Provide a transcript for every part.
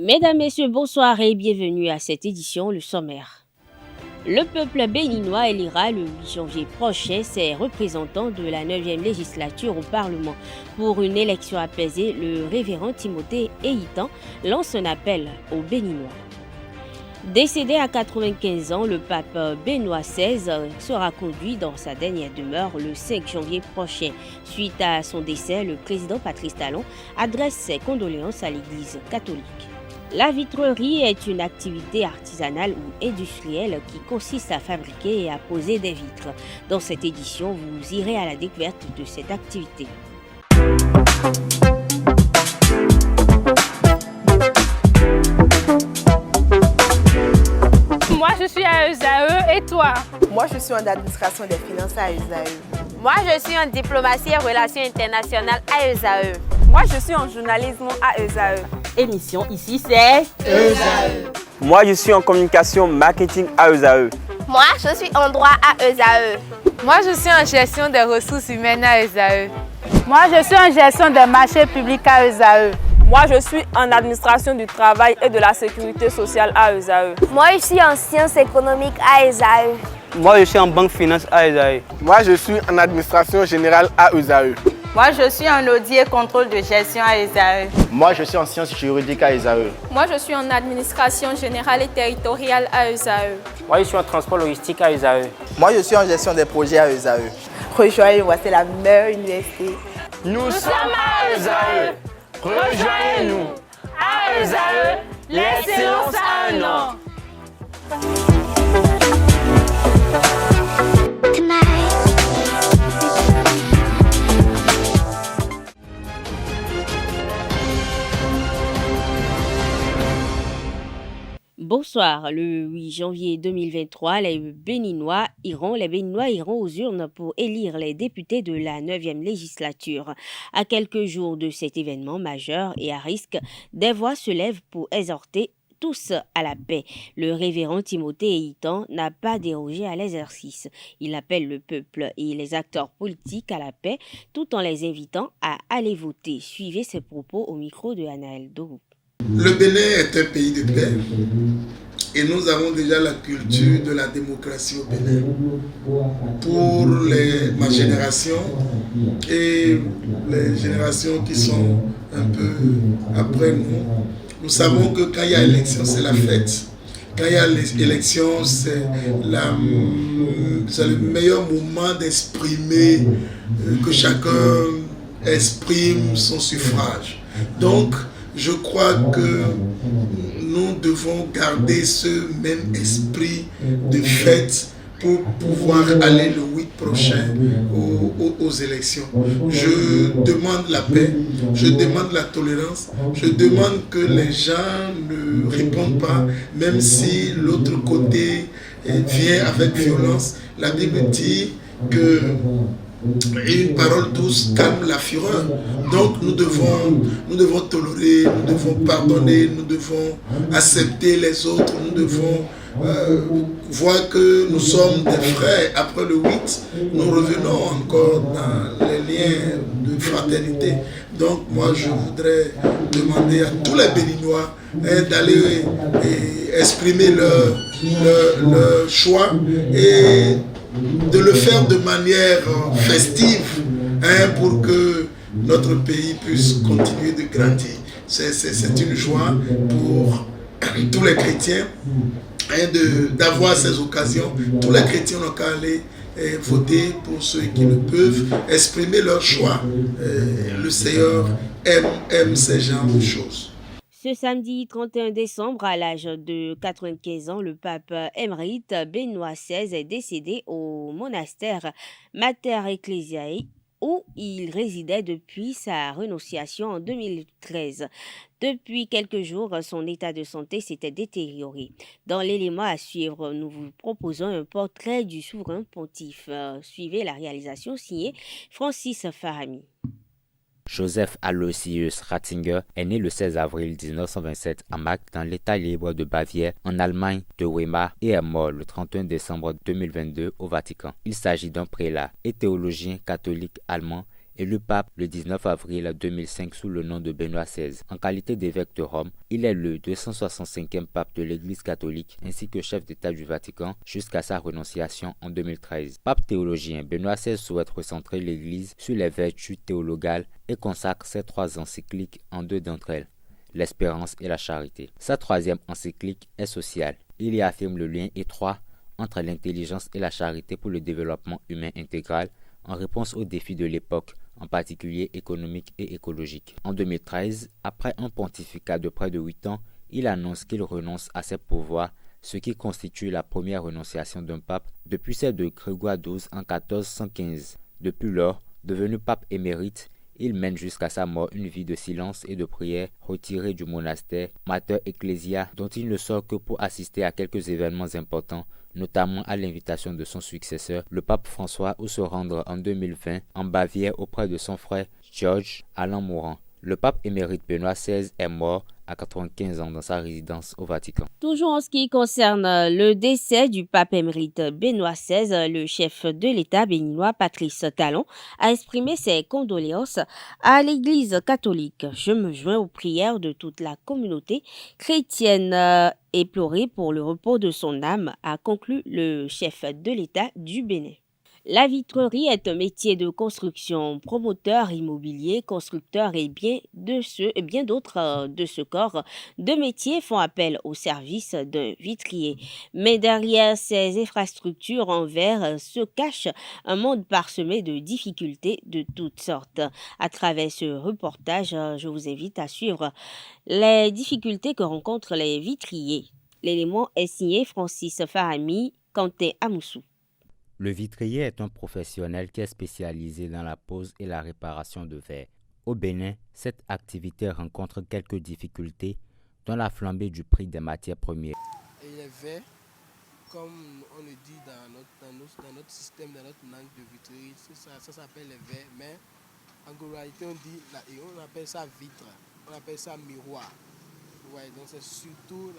Mesdames, Messieurs, bonsoir et bienvenue à cette édition, le sommaire. Le peuple béninois élira le 8 janvier prochain ses représentants de la 9e législature au Parlement. Pour une élection apaisée, le révérend Timothée Eyitan lance un appel aux Béninois. Décédé à 95 ans, le pape Benoît XVI sera conduit dans sa dernière demeure le 5 janvier prochain. Suite à son décès, le président Patrice Talon adresse ses condoléances à l'Église catholique. La vitrerie est une activité artisanale ou industrielle qui consiste à fabriquer et à poser des vitres. Dans cette édition, vous irez à la découverte de cette activité. Moi, je suis à ESAE et toi? Moi, je suis en administration des finances à ESAE. Moi, je suis en diplomatie et relations internationales à ESAE. Moi, je suis en journalisme à ESAE. Émission ici, c'est ESAE. Moi, je suis en communication marketing à ESAE. Moi, je suis en droit à ESAE. Moi, je suis en gestion des ressources humaines à ESAE. Moi, je suis en gestion des marchés publics à ESAE. Moi, je suis en administration du travail et de la sécurité sociale à ESAE. Moi, je suis en sciences économiques à ESAE. Moi, je suis en banque finance à ESAE. Moi, je suis en administration générale à ESAE. Moi, je suis en audit et contrôle de gestion à ESAE. Moi, je suis en sciences juridiques à ESAE. Moi, je suis en administration générale et territoriale à ESAE. Moi, je suis en transport logistique à ESAE. Moi, je suis en gestion des projets à ESAE. Rejoignez-moi, c'est la meilleure université. Nous sommes à ESAE. Rejoignez-nous. À ESAE, l'excellence a un nom. Bonsoir, le 8 janvier 2023, les Béninois iront aux urnes pour élire les députés de la 9e législature. À quelques jours de cet événement majeur et à risque, des voix se lèvent pour exhorter tous à la paix. Le révérend Timothée Eyitan n'a pas dérogé à l'exercice. Il appelle le peuple et les acteurs politiques à la paix tout en les invitant à aller voter. Suivez ses propos au micro de Anaël Dorou. Le Bénin est un pays de paix et nous avons déjà la culture de la démocratie au Bénin. Pour ma génération et les générations qui sont un peu après nous, nous savons que quand il y a élection, c'est la fête. Quand il y a élection, c'est le meilleur moment d'exprimer, que chacun exprime son suffrage. Donc, je crois que nous devons garder ce même esprit de fête pour pouvoir aller le 8 prochain aux élections. Je demande la paix, je demande la tolérance, je demande que les gens ne répondent pas, même si l'autre côté vient avec violence. La Bible dit que une parole douce calme la fureur. Donc nous devons tolérer, nous devons pardonner, nous devons accepter les autres, nous devons voir que nous sommes des frères. Après le 8, nous revenons encore dans les liens de fraternité. Donc moi je voudrais demander à tous les Béninois d'aller exprimer leur choix et de le faire de manière festive pour que notre pays puisse continuer de grandir. C'est une joie pour tous les chrétiens d'avoir ces occasions. Tous les chrétiens n'ont qu'à aller voter pour ceux qui le peuvent, exprimer leur choix. Le Seigneur aime ces genres de choses. Ce samedi 31 décembre, à l'âge de 95 ans, le pape émérite Benoît XVI est décédé au monastère Mater Ecclesiae où il résidait depuis sa renonciation en 2013. Depuis quelques jours, son état de santé s'était détérioré. Dans l'élément à suivre, nous vous proposons un portrait du souverain pontife. Suivez la réalisation signée Francis Farami. Joseph Aloysius Ratzinger est né le 16 avril 1927 à Mark dans l'État libre de Bavière, en Allemagne de Weimar, et est mort le 31 décembre 2022 au Vatican. Il s'agit d'un prélat et théologien catholique allemand Élu pape le 19 avril 2005 sous le nom de Benoît XVI. En qualité d'évêque de Rome, il est le 265e pape de l'Église catholique ainsi que chef d'État du Vatican jusqu'à sa renonciation en 2013. Pape théologien, Benoît XVI souhaite recentrer l'Église sur les vertus théologales et consacre ses 3 encycliques en 2 d'entre elles, l'espérance et la charité. Sa 3e encyclique est sociale. Il y affirme le lien étroit entre l'intelligence et la charité pour le développement humain intégral en réponse aux défis de l'époque, en particulier économique et écologique. En 2013, après un pontificat de près de 8 ans, il annonce qu'il renonce à ses pouvoirs, ce qui constitue la première renonciation d'un pape depuis celle de Grégoire XII en 1415. Depuis lors, devenu pape émérite, il mène jusqu'à sa mort une vie de silence et de prière, retiré du monastère Mater Ecclesia, dont il ne sort que pour assister à quelques événements importants, notamment à l'invitation de son successeur, le pape François, ou se rendre en 2020 en Bavière auprès de son frère George Alain Mourant. Le pape émérite Benoît XVI est mort à 95 ans dans sa résidence au Vatican. Toujours en ce qui concerne le décès du pape émérite Benoît XVI, le chef de l'État béninois Patrice Talon a exprimé ses condoléances à l'Église catholique. Je me joins aux prières de toute la communauté chrétienne et pleurer pour le repos de son âme, a conclu le chef de l'État du Bénin. La vitrerie est un métier de construction, promoteur immobilier, constructeur et bien d'autres de ce corps de métiers font appel au service d'un vitrier. Mais derrière ces infrastructures en verre se cache un monde parsemé de difficultés de toutes sortes. À travers ce reportage, je vous invite à suivre les difficultés que rencontrent les vitriers. L'élément est signé Francis Farami, Quentin Amoussou. Le vitrier est un professionnel qui est spécialisé dans la pose et la réparation de verre. Au Bénin, cette activité rencontre quelques difficultés, dont la flambée du prix des matières premières. Et les verres, comme on le dit dans notre système, dans notre langue de vitrerie, ça s'appelle les verres, mais en réalité on appelle ça vitre, on appelle ça miroir. Ouais, donc c'est surtout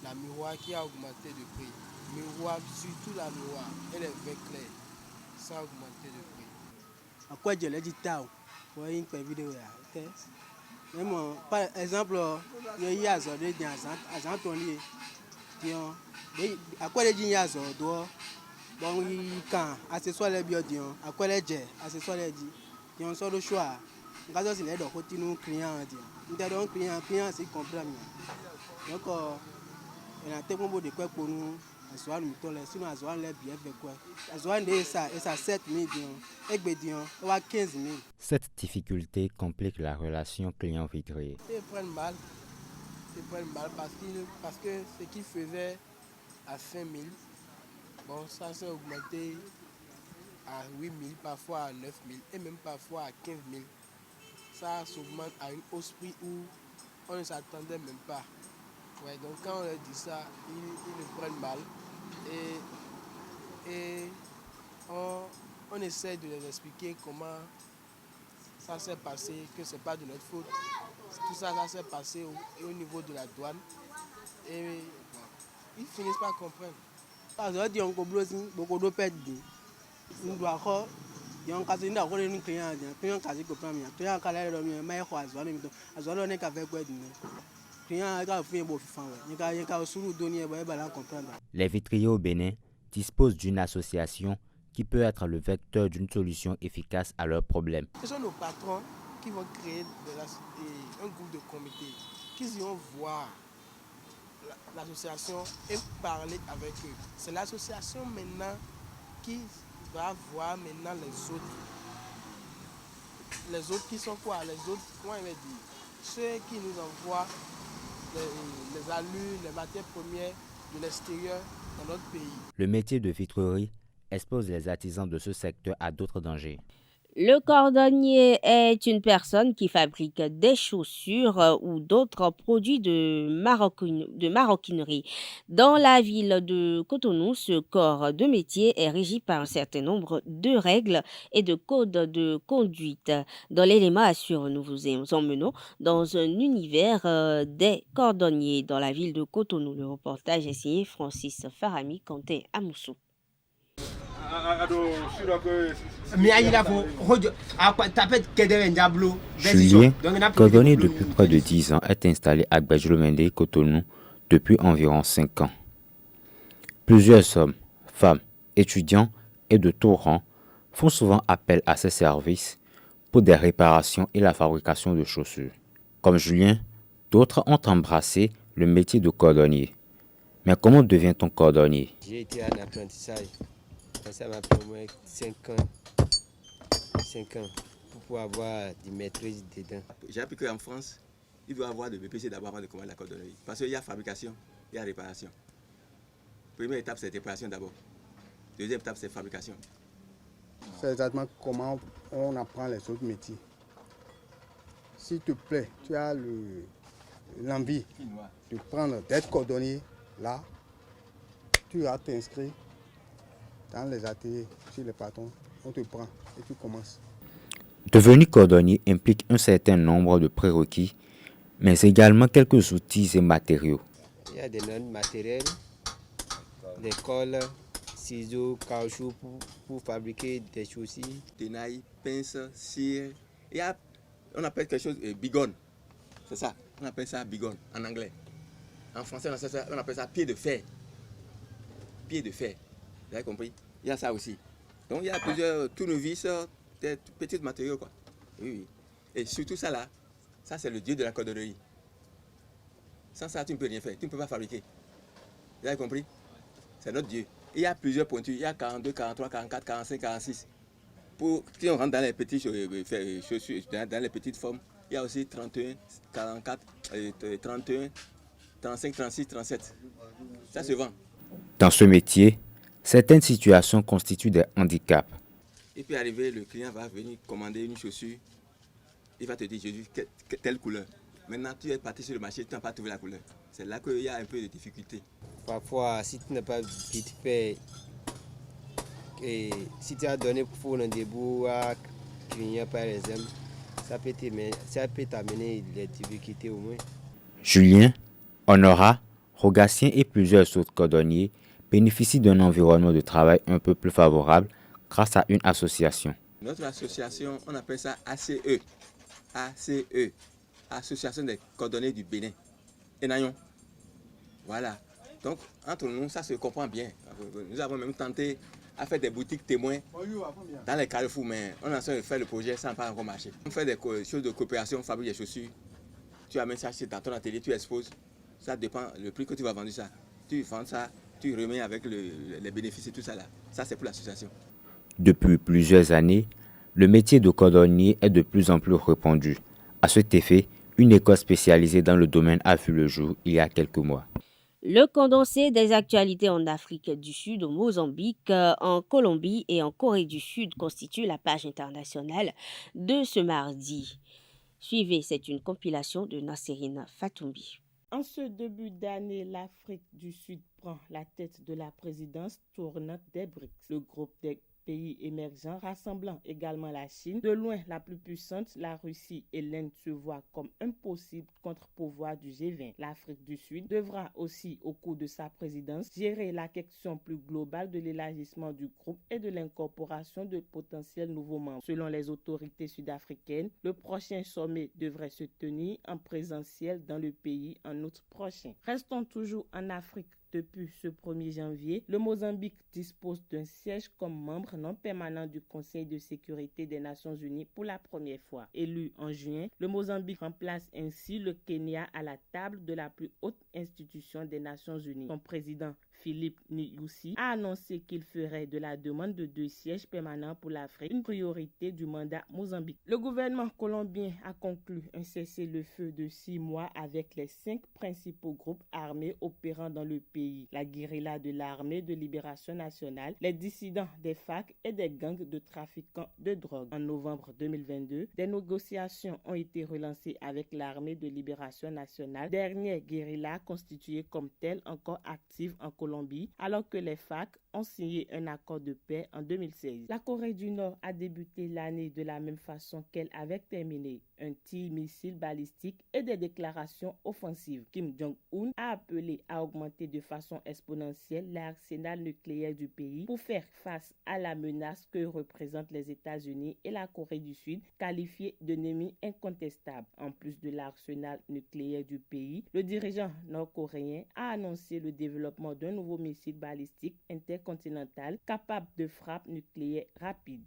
la miroir qui a augmenté de prix. Miroir, surtout la miroir et les verres clairs, ça a augmenté de prix. À quoi je l'ai dit tao, pour une vidéo là, même par exemple, il y a des gens qui ont à quoi les gens doivent bon quand accessoires les biodions, à quoi les jets, accessoires les dit, ils ont sort de choix. Quand c'est les deux côtés nous clients dit, nous avons client c'est comprendre. Donc il y a tellement de quoi pour nous. Sinon, ça 7 000 et 15 000. Cette difficulté complique la relation client-vitrier. Ils prennent mal parce que ce qu'ils faisaient à 5 000, bon, ça s'est augmenté à 8 000, parfois à 9 000 et même parfois à 15 000. Ça s'augmente à une hausse prix où on ne s'attendait même pas. Ouais, donc quand on leur dit ça, ils le prennent mal et on essaie de les expliquer comment ça s'est passé, que ce n'est pas de notre faute. Tout ça s'est passé au niveau de la douane et bon, ils finissent par comprendre. Parce que on a beaucoup de pertes. Nous doivent yon kasi nda ko ni client client kasi ko premier client kala le mi mai ko azwa ni to azwa ne ka ve ko edine client ka fi bo fi fan ni ka suru doni e ba la comprendre. Les vitriers au Bénin disposent d'une association qui peut être le vecteur d'une solution efficace à leurs problèmes. Ce sont nos patrons qui vont créer un groupe de comité qui vont voir l'association et parler avec eux. C'est l'association maintenant qui va voir maintenant les autres qui sont quoi? Les autres, comment il va dire? Ceux qui nous envoient les allures, les matières premières de l'extérieur dans notre pays. Le métier de vitrerie expose les artisans de ce secteur à d'autres dangers. Le cordonnier est une personne qui fabrique des chaussures ou d'autres produits de maroquinerie. Dans la ville de Cotonou, ce corps de métier est régi par un certain nombre de règles et de codes de conduite. Dans l'élément à suivre, nous vous emmenons dans un univers des cordonniers dans la ville de Cotonou. Le reportage est signé Francis Farami, Quentin Amoussou. Julien, cordonnier depuis près de 10 ans, est installé à Gbadjilomende, Cotonou, depuis environ 5 ans. Plusieurs hommes, femmes, étudiants et de tout rang font souvent appel à ses services pour des réparations et la fabrication de chaussures. Comme Julien, d'autres ont embrassé le métier de cordonnier. Mais comment devient-on cordonnier? J'ai été en apprentissage. Ça m'a pris au moins 5 ans pour pouvoir avoir des maîtrises dedans. J'ai appris qu'en France, il doit avoir de BPC d'abord avant de commencer la cordonnerie. Parce qu'il y a fabrication, il y a réparation. Première étape, c'est réparation d'abord. Deuxième étape, c'est fabrication. C'est exactement comment on apprend les autres métiers. S'il te plaît, tu as l'envie de prendre, d'être cordonnier, là, tu vas t'inscrire dans les ateliers, chez les patrons, on te prend et tu commences. Devenir cordonnier implique un certain nombre de prérequis, mais également quelques outils et matériaux. Il y a des normes matérielles, des cols, ciseaux, caoutchouc pour fabriquer des chaussures. Tenaille, pince, cire. On appelle quelque chose bigonne. C'est ça, on appelle ça bigonne en anglais. En français, on appelle ça pied de fer. Pied de fer. Vous avez compris? Il y a ça aussi. Donc il y a plusieurs tournevis, des petits matériaux, quoi. Oui. Et surtout ça là, ça c'est le dieu de la cordonnerie. Sans ça, tu ne peux rien faire. Tu ne peux pas fabriquer. Vous avez compris? C'est notre dieu. Il y a plusieurs pointures. Il y a 42, 43, 44, 45, 46. Si on rentre dans les petites chaussures, dans les petites formes, il y a aussi 31, 44, 31, 35, 36, 37. Ça se vend. Dans ce métier, certaines situations constituent des handicaps. Il peut arriver, le client va venir commander une chaussure. Il va te dire, Jésus, telle couleur. Maintenant, tu es parti sur le marché, tu n'as pas trouvé la couleur. C'est là qu'il y a un peu de difficulté. Parfois, si tu n'as pas vite fait, et si tu as donné pour un début à client par exemple, ça peut t'amener les difficultés au moins. Julien, Honora, Rogatien et plusieurs autres cordonniers bénéficient d'un environnement de travail un peu plus favorable grâce à une association. Notre association, on appelle ça ACE. ACE, Association des cordonniers du Bénin. Enayon. Voilà. Donc, entre nous, ça se comprend bien. Nous avons même tenté à faire des boutiques témoins dans les carrefours, mais on a essayé de faire le projet, ça n'a pas encore marché. On fait des choses de coopération, on fabrique des chaussures. Tu amènes ça dans ton atelier, tu exposes. Ça dépend le prix que tu vas vendre ça. Tu vends ça, tu remets avec les bénéfices et tout ça là. Ça, c'est pour l'association. Depuis plusieurs années, le métier de cordonnier est de plus en plus répandu. À cet effet, une école spécialisée dans le domaine a vu le jour il y a quelques mois. Le condensé des actualités en Afrique du Sud, au Mozambique, en Colombie et en Corée du Sud constitue la page internationale de ce mardi. Suivez, c'est une compilation de Nasserine Fatoumbi. En ce début d'année, l'Afrique du Sud prend la tête de la présidence tournante des BRICS, le groupe des pays émergents rassemblant également la Chine. De loin, la plus puissante, la Russie et l'Inde se voient comme un possible contre-pouvoir du G20. L'Afrique du Sud devra aussi, au cours de sa présidence, gérer la question plus globale de l'élargissement du groupe et de l'incorporation de potentiels nouveaux membres. Selon les autorités sud-africaines, le prochain sommet devrait se tenir en présentiel dans le pays en août prochain. Restons toujours en Afrique. Depuis ce 1er janvier, le Mozambique dispose d'un siège comme membre non permanent du Conseil de sécurité des Nations Unies pour la première fois. Élu en juin, le Mozambique remplace ainsi le Kenya à la table de la plus haute institution des Nations Unies. Son président, Philippe Nyusi, a annoncé qu'il ferait de la demande de 2 sièges permanents pour l'Afrique une priorité du mandat Mozambique. Le gouvernement colombien a conclu un cessez-le-feu de 6 mois avec les 5 principaux groupes armés opérant dans le pays. La guérilla de l'armée de libération nationale, les dissidents des FARC et des gangs de trafiquants de drogue. En novembre 2022, des négociations ont été relancées avec l'armée de libération nationale, dernière guérilla constituée comme telle encore active en Colombie Colombie, alors que les FARC ont signé un accord de paix en 2016. La Corée du Nord a débuté l'année de la même façon qu'elle avait terminé, un tir missile balistique et des déclarations offensives. Kim Jong-un a appelé à augmenter de façon exponentielle l'arsenal nucléaire du pays pour faire face à la menace que représentent les États-Unis et la Corée du Sud, qualifiés d'ennemis incontestables. En plus de l'arsenal nucléaire du pays, le dirigeant nord-coréen a annoncé le développement d'un nouveau missile balistique intercontinental capable de frappe nucléaire rapide.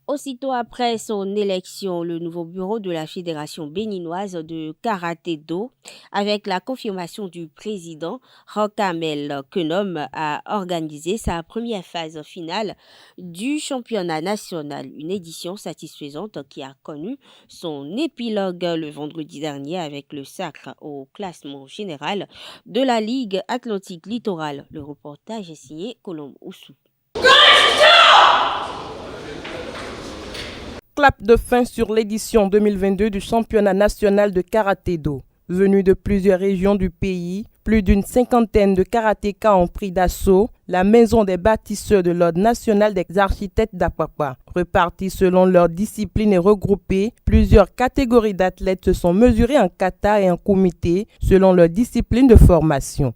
Aussitôt après son élection, le nouveau bureau de la Fédération béninoise de karaté-do, avec la confirmation du président Rokamel Kenom, a organisé sa première phase finale du championnat national, une édition satisfaisante qui a connu son épilogue le vendredi dernier avec le sacre au classement général de la Ligue Atlantique Littorale. Le reportage est signé Colombe Oussou. Clap de fin sur l'édition 2022 du championnat national de karaté-do. Venus de plusieurs régions du pays, plus d'une cinquantaine de karatékas ont pris d'assaut la maison des bâtisseurs de l'Ordre national des architectes d'Apapa. Repartis selon leur discipline et regroupés, plusieurs catégories d'athlètes se sont mesurées en kata et en kumité selon leur discipline de formation.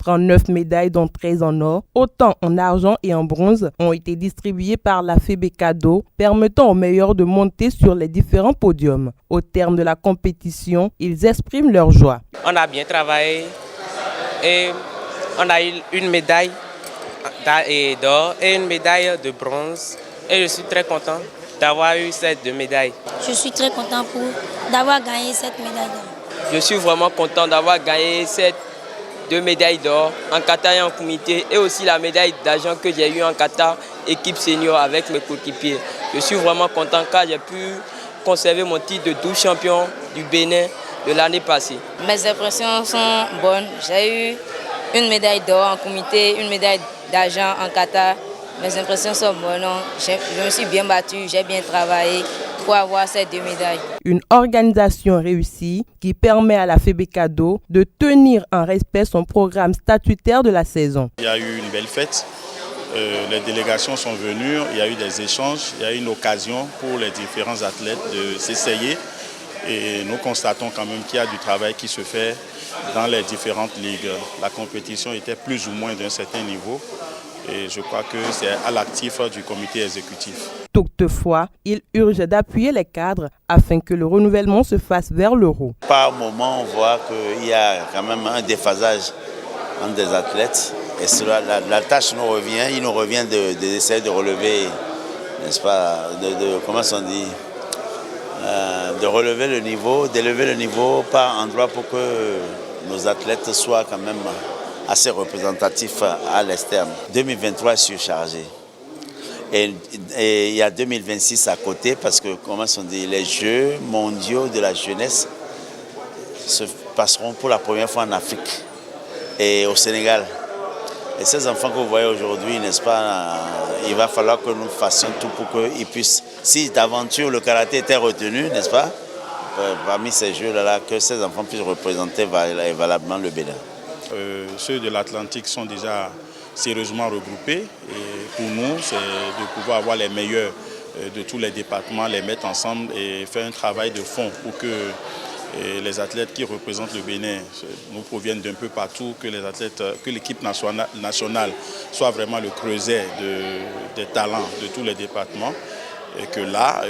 39 médailles, dont 13 en or, autant en argent et en bronze, ont été distribuées par la FEBECADO, permettant aux meilleurs de monter sur les différents podiums. Au terme de la compétition, ils expriment leur joie. On a bien travaillé et on a eu une médaille d'or et une médaille de bronze. Et je suis très content d'avoir eu ces deux médailles. Je suis très content d'avoir gagné cette médaille d'or. Je suis vraiment content d'avoir gagné ces deux médailles d'or en kata et en kumité, et aussi la médaille d'argent que j'ai eue en kata équipe senior avec mes coéquipiers. Je suis vraiment content car j'ai pu conserver mon titre de 12 champion du Bénin de l'année passée. Mes impressions sont bonnes. J'ai eu une médaille d'or en kumité, une médaille d'argent en kata. Mes impressions sont bonnes. Je me suis bien battue, j'ai bien travaillé pour avoir ces deux médailles. Une organisation réussie qui permet à la FEBECADO de tenir en respect son programme statutaire de la saison. Il y a eu une belle fête, les délégations sont venues, il y a eu des échanges, il y a eu une occasion pour les différents athlètes de s'essayer. Et nous constatons quand même qu'il y a du travail qui se fait dans les différentes ligues. La compétition était plus ou moins d'un certain niveau. Et je crois que c'est à l'actif du comité exécutif. Toutefois, il urge d'appuyer les cadres afin que le renouvellement se fasse vers le haut. Par moment, on voit qu'il y a quand même un déphasage entre des athlètes. Et cela, la tâche nous revient, il nous revient d'essayer de relever, n'est-ce pas, comment on dit, de relever le niveau, d'élever le niveau par endroit pour que nos athlètes soient quand même assez représentatif à l'externe. 2023 est surchargé. Et il y a 2026 à côté parce que, comment on dit, les Jeux mondiaux de la jeunesse se passeront pour la première fois en Afrique et au Sénégal. Et ces enfants que vous voyez aujourd'hui, n'est-ce pas, il va falloir que nous fassions tout pour qu'ils puissent, si d'aventure le karaté était retenu, n'est-ce pas, parmi ces Jeux-là, que ces enfants puissent représenter valablement le Bénin. Ceux de l'Atlantique sont déjà sérieusement regroupés et pour nous c'est de pouvoir avoir les meilleurs de tous les départements, les mettre ensemble et faire un travail de fond pour que les athlètes qui représentent le Bénin nous proviennent d'un peu partout, que l'équipe nationale soit vraiment le creuset des talents de tous les départements et que là,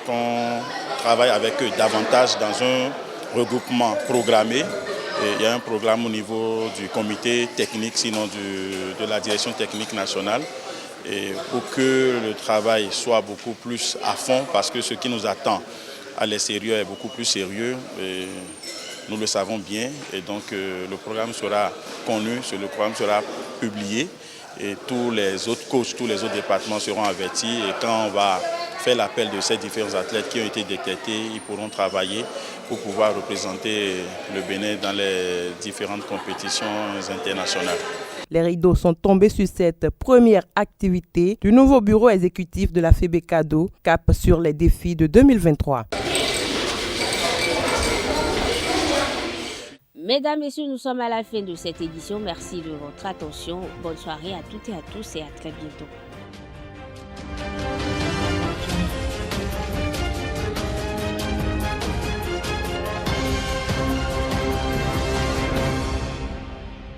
qu'on travaille avec eux davantage dans un regroupement programmé. Et il y a un programme au niveau du comité technique, sinon de la direction technique nationale, et pour que le travail soit beaucoup plus à fond, parce que ce qui nous attend à l'extérieur est beaucoup plus sérieux. Et Nous le savons bien et donc le programme sera connu, le programme sera publié et tous les autres coachs, tous les autres départements seront avertis et quand on va faire l'appel de ces différents athlètes qui ont été détectés, ils pourront travailler pour pouvoir représenter le Bénin dans les différentes compétitions internationales. Les rideaux sont tombés sur cette première activité du nouveau bureau exécutif de la FEBECADO, cap sur les défis de 2023. Mesdames, Messieurs, nous sommes à la fin de cette édition. Merci de votre attention. Bonne soirée à toutes et à tous et à très bientôt.